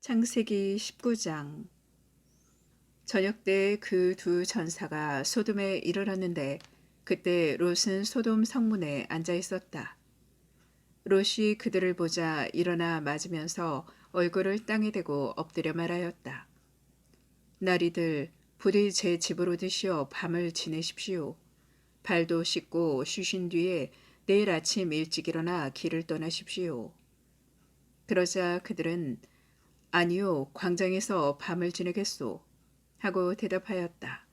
창세기 19장. 저녁 때 그 두 전사가 소돔에 이르렀는데 그때 롯은 소돔 성문에 앉아 있었다. 롯이 그들을 보자 일어나 맞으면서 얼굴을 땅에 대고 엎드려 말하였다. 나리들 부디 제 집으로 드시어 밤을 지내십시오. 발도 씻고 쉬신 뒤에 내일 아침 일찍 일어나 길을 떠나십시오. 그러자 그들은 아니요, 광장에서 밤을 지내겠소. 하고 대답하였다.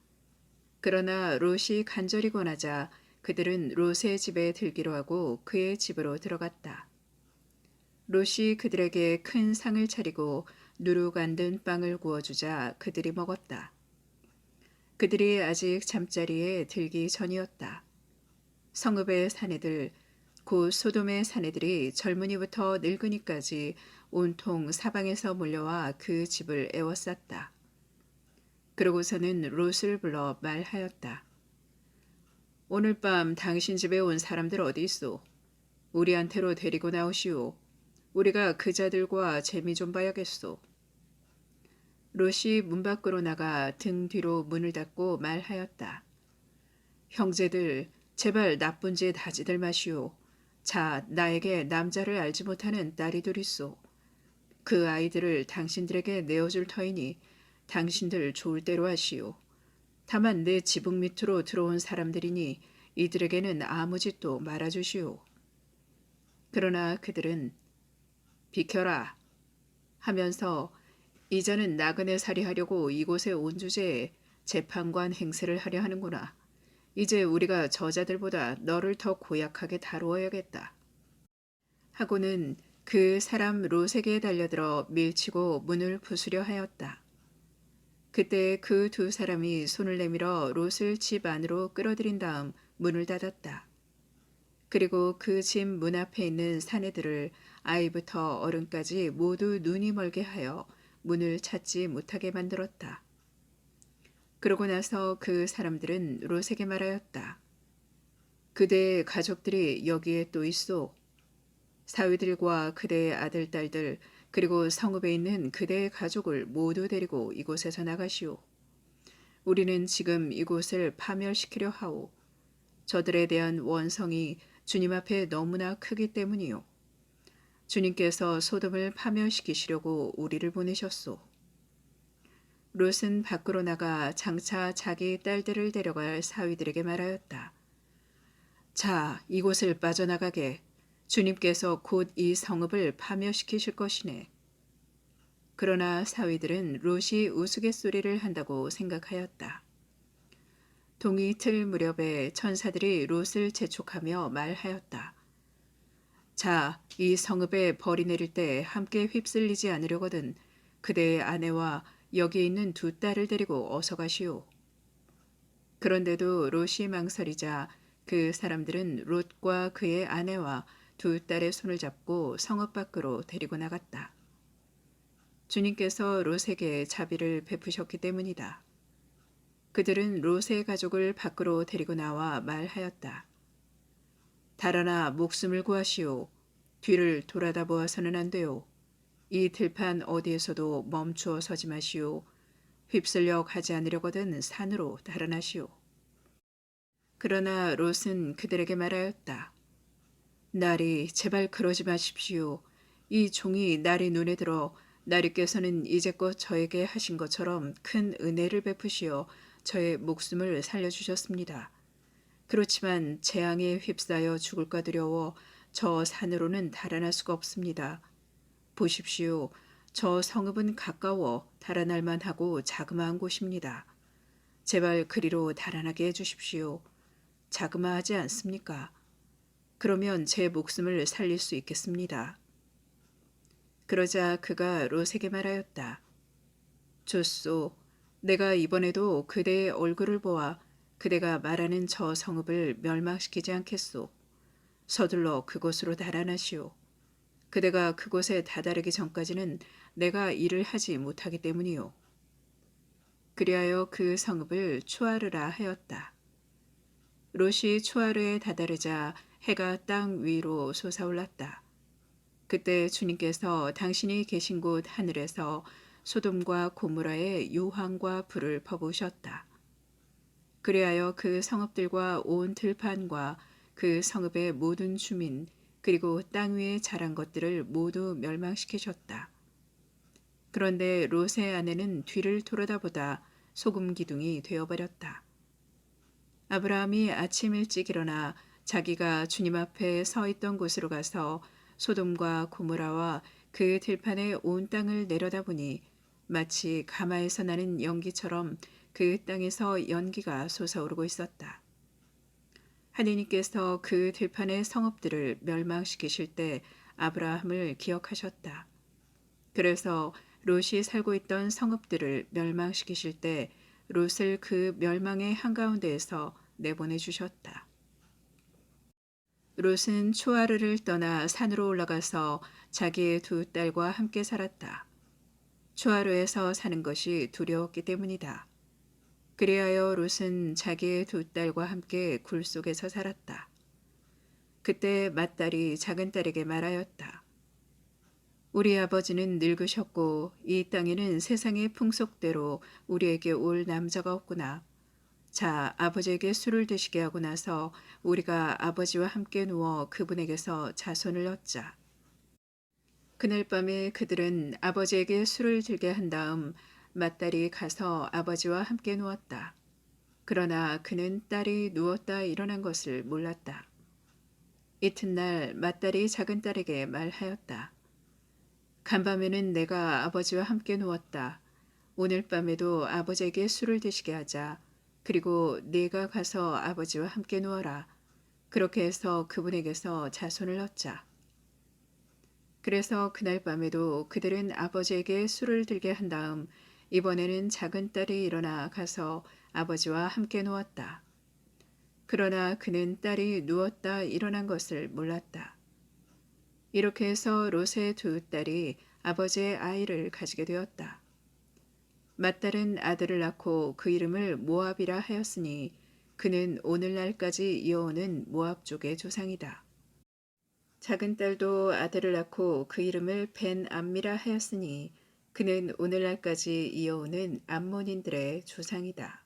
그러나 롯이 간절히 권하자 그들은 롯의 집에 들기로 하고 그의 집으로 들어갔다. 롯이 그들에게 큰 상을 차리고 누룩 안 든 빵을 구워주자 그들이 먹었다. 그들이 아직 잠자리에 들기 전이었다. 성읍의 사내들, 곧 소돔의 사내들이 젊은이부터 늙은이까지 온통 사방에서 몰려와 그 집을 에워쌌다. 그러고서는 롯을 불러 말하였다. 오늘 밤 당신 집에 온 사람들 어디 있소? 우리한테로 데리고 나오시오. 우리가 그 자들과 재미 좀 봐야겠소. 롯이 문 밖으로 나가 등 뒤로 문을 닫고 말하였다. 형제들, 제발 나쁜 짓 하지들 마시오. 자, 나에게 남자를 알지 못하는 딸이 둘 있소. 그 아이들을 당신들에게 내어줄 터이니 당신들 좋을 대로 하시오. 다만 내 지붕 밑으로 들어온 사람들이니 이들에게는 아무 짓도 말아주시오. 그러나 그들은 비켜라 하면서 이자는 나그네 살이하려고 이곳에 온 주제에 재판관 행세를 하려 하는구나. 이제 우리가 저자들보다 너를 더 고약하게 다루어야겠다. 하고는 그 사람 롯에게 달려들어 밀치고 문을 부수려 하였다. 그때 그 두 사람이 손을 내밀어 롯을 집 안으로 끌어들인 다음 문을 닫았다. 그리고 그 집 문 앞에 있는 사내들을 아이부터 어른까지 모두 눈이 멀게 하여 문을 찾지 못하게 만들었다. 그러고 나서 그 사람들은 롯에게 말하였다. 그대의 가족들이 여기에 또 있소. 사위들과 그대의 아들, 딸들, 그리고 성읍에 있는 그대의 가족을 모두 데리고 이곳에서 나가시오. 우리는 지금 이곳을 파멸시키려 하오. 저들에 대한 원성이 주님 앞에 너무나 크기 때문이요. 주님께서 소돔을 파멸시키시려고 우리를 보내셨소. 롯은 밖으로 나가 장차 자기 딸들을 데려갈 사위들에게 말하였다. 자, 이곳을 빠져나가게. 주님께서 곧 이 성읍을 파멸시키실 것이네. 그러나 사위들은 롯이 우스갯소리를 한다고 생각하였다. 동이 틀 무렵에 천사들이 롯을 재촉하며 말하였다. 자, 이 성읍에 벌이 내릴 때 함께 휩쓸리지 않으려거든 그대의 아내와 여기 있는 두 딸을 데리고 어서 가시오. 그런데도 롯이 망설이자 그 사람들은 롯과 그의 아내와 두 딸의 손을 잡고 성읍 밖으로 데리고 나갔다. 주님께서 롯에게 자비를 베푸셨기 때문이다. 그들은 롯의 가족을 밖으로 데리고 나와 말하였다. 달아나 목숨을 구하시오. 뒤를 돌아다 보아서는 안 돼요. 이 들판 어디에서도 멈추어 서지 마시오. 휩쓸려 가지 않으려거든 산으로 달아나시오. 그러나 롯은 그들에게 말하였다. 나리, 제발 그러지 마십시오. 이 종이 나리 눈에 들어 나리께서는 이제껏 저에게 하신 것처럼 큰 은혜를 베푸시어 저의 목숨을 살려주셨습니다. 그렇지만 재앙에 휩싸여 죽을까 두려워 저 산으로는 달아날 수가 없습니다. 보십시오. 저 성읍은 가까워 달아날 만하고 자그마한 곳입니다. 제발 그리로 달아나게 해주십시오. 자그마하지 않습니까? 그러면 제 목숨을 살릴 수 있겠습니다. 그러자 그가 롯에게 말하였다. 좋소. 내가 이번에도 그대의 얼굴을 보아 그대가 말하는 저 성읍을 멸망시키지 않겠소. 서둘러 그곳으로 달아나시오. 그대가 그곳에 다다르기 전까지는 내가 일을 하지 못하기 때문이요. 그리하여 그 성읍을 추아르라 하였다. 롯이 추아르에 다다르자 해가 땅 위로 솟아올랐다. 그때 주님께서 당신이 계신 곳 하늘에서 소돔과 고모라의 유황과 불을 퍼부으셨다. 그리하여 그 성읍들과 온 들판과 그 성읍의 모든 주민 그리고 땅 위에 자란 것들을 모두 멸망시키셨다. 그런데 롯의 아내는 뒤를 돌아다보다 소금 기둥이 되어버렸다. 아브라함이 아침 일찍 일어나 자기가 주님 앞에 서 있던 곳으로 가서 소돔과 고모라와 그 들판의 온 땅을 내려다보니 마치 가마에서 나는 연기처럼 그 땅에서 연기가 솟아오르고 있었다. 하느님께서 그 들판의 성읍들을 멸망시키실 때 아브라함을 기억하셨다. 그래서 롯이 살고 있던 성읍들을 멸망시키실 때 롯을 그 멸망의 한가운데에서 내보내 주셨다. 롯은 초아르를 떠나 산으로 올라가서 자기의 두 딸과 함께 살았다. 초아르에서 사는 것이 두려웠기 때문이다. 그리하여 롯은 자기의 두 딸과 함께 굴 속에서 살았다. 그때 맏딸이 작은 딸에게 말하였다. 우리 아버지는 늙으셨고 이 땅에는 세상의 풍속대로 우리에게 올 남자가 없구나. 자, 아버지에게 술을 드시게 하고 나서 우리가 아버지와 함께 누워 그분에게서 자손을 얻자. 그날 밤에 그들은 아버지에게 술을 들게 한 다음 맏딸이 가서 아버지와 함께 누웠다. 그러나 그는 딸이 누웠다 일어난 것을 몰랐다. 이튿날 맏딸이 작은 딸에게 말하였다. 간밤에는 내가 아버지와 함께 누웠다. 오늘 밤에도 아버지에게 술을 드시게 하자. 그리고 네가 가서 아버지와 함께 누워라. 그렇게 해서 그분에게서 자손을 얻자. 그래서 그날 밤에도 그들은 아버지에게 술을 들게 한 다음 이번에는 작은 딸이 일어나 가서 아버지와 함께 누웠다. 그러나 그는 딸이 누웠다 일어난 것을 몰랐다. 이렇게 해서 롯의 두 딸이 아버지의 아이를 가지게 되었다. 맏딸은 아들을 낳고 그 이름을 모압이라 하였으니 그는 오늘날까지 이어오는 모압 족의 조상이다. 작은 딸도 아들을 낳고 그 이름을 벤 암미라 하였으니 그는 오늘날까지 이어오는 암몬인들의 조상이다.